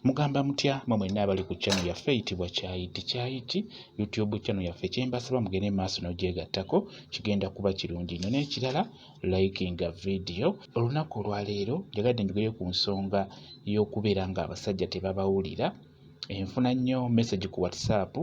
Mugamba mutya mwe mwenna abali ku channel yaffe eyitibwa Kyayiti YouTube channel yaffe kyembasaba mugende maaso n'ogyegattako kigenda kuba kirungi nnyo. N'ekirala likinga video. Olunaku olwaleero njagadde njogere ku nsonga y'okubeera nga abasajja tebabawulira. Enfuna nnyo message ku WhatsApp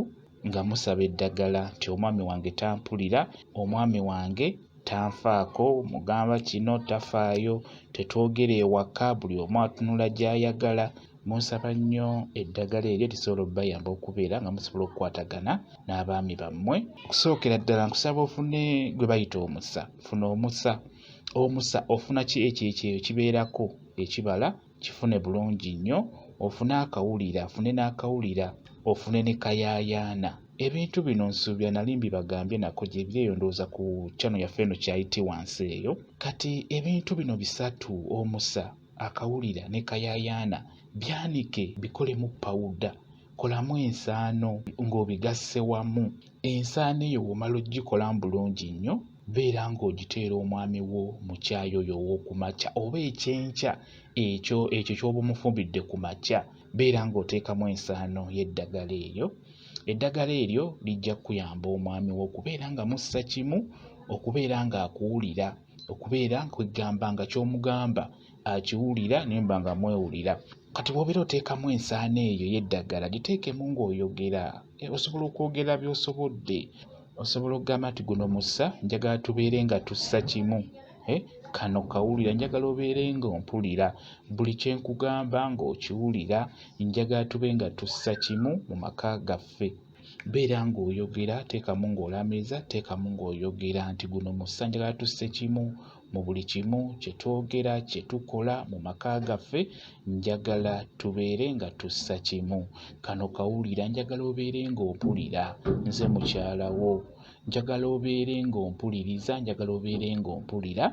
nga musaba eddagala nti omwami wange tampulira, omwami wange tanfaako, mugamba kino tafaayo, tetwogera ewaka, buli omu atunula gy'ayagala. Munsaba nnyo eddagala eryo lisobola obbayamba okubeera nga musobola okukwatagana n'abaami bammwe. Okusookera ddala nkusaba ofune gwe bayita omusa. Funa omusa. Omusa ofuna ki ekyo kibeerako ekibala kifune bulungi nnyo. Ofune akawulira, afune n'akawulira, ofune ne kayaayaana. Ebintu bino nsuubira nali mbibagambye nako gye byeyondooza ku channel yaffe eno Kyayiti wansi eyo. Kati ebintu bino bisatu, omusa, akawulira ne kayaayaana, byanike bikolemu pawuda. Kolamu ensaano ng'obigasse wamu. Ensaano eyo bw'omala ogikolamu bulungi nnyo, beera ng'ogiteera omwami wo mu caayi oyo ow'okumakya oba ekyenkya ekyo ky'oba omufumbidde ku makya. Beera ng'oteekamu ensaano y'eddagala eryo. Eddagala eryo lijja kuyamba omwami wo okubeera nga mussa kimu, okubeera ng'akuwulira, okubeera kwegamba nga ky'omugamba akiwulira nimba nga mwewulira. Kati bw'obeera oteekamu ensaano eyo y'eddagala giteekemu ng'oyogera. Osobola okwogera by'osobodde. Osobola okugamba nti guno musa njagala tubeere nga tussa kimu. Kano kawulira njagala obeere ng'ompulira. Buli kye nkugamba ng'okiwulira. Njagala tube nga tussa kimu mu maka gaffe. Beera ng'oyogera, teekamu ng'olamiriza, teekamu ng'oyogera nti guno musa njagala tusse kimu mu buli kimu kye twogera, kye tukola mu maka gaffe. Njagala tubeere nga tussa kimu. Kano kawulira njagala obeere ng'ompulira. Nze mukyala wo. Njagala obeere ng'ompuliriza, njagala obeere ng'ompulira.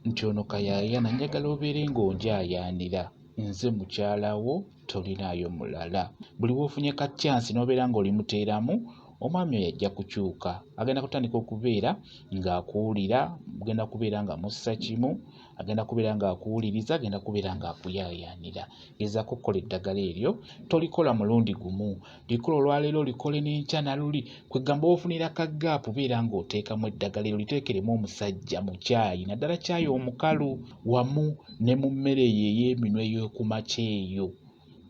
Nti ono kayaayaana njagala obeere ng'onjaayaanira. Nze mukyala wo, tolinaayo mulala. Buli w'ofunye ka chance n'obeera ng'olimuteeramu, omwami oyo ajja kukyuka. Agenda kutandika okubeera ng'akuwulira, agenda kubeera nga mussa kimu, agenda kubeera ng'akuwuliriza, agenda kubeera ng'akuyaayaanira. Gezaako okukola eddagala eryo. Tolikola mulundi gumu. Likola olwaleero likole n'enkya na luli. Kwegamba ofunira ka gaapu beera ng'oteekamu eddagala eryo liteekeremu omusajja mu caayi, naddala caayi omukalu, wamu ne mu mmere ye ey'eminwe ey'okumakya eyo.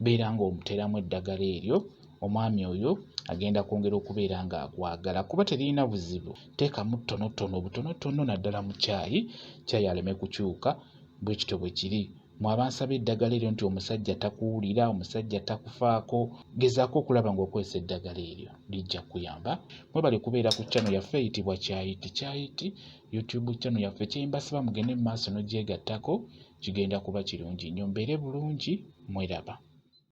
Beera ng'omuteeramu eddagala eryo. Omwami oyo agenda kwongera okubeera ng'akwagala kuba terina buzibu. Teekamu ttonotono, butonotono naddala mu caayi, caayi aleme kukyuka. Bwe kityo bwe kiri. Mwabansaba eddagala eryo nti omusajja takuwulira, omusajja takufaako. Gezaako okulaba ng'okozesa eddagala eryo, lijja kuyamba. Mwebale kubeera ku channel yaffe eyitibwa Kyayiti YouTube channel yaffe kyembasaba mugende mu maaso n'ogyegattako, kigenda kuba kirungi nnyo. Mbeere bulungi, mweraba.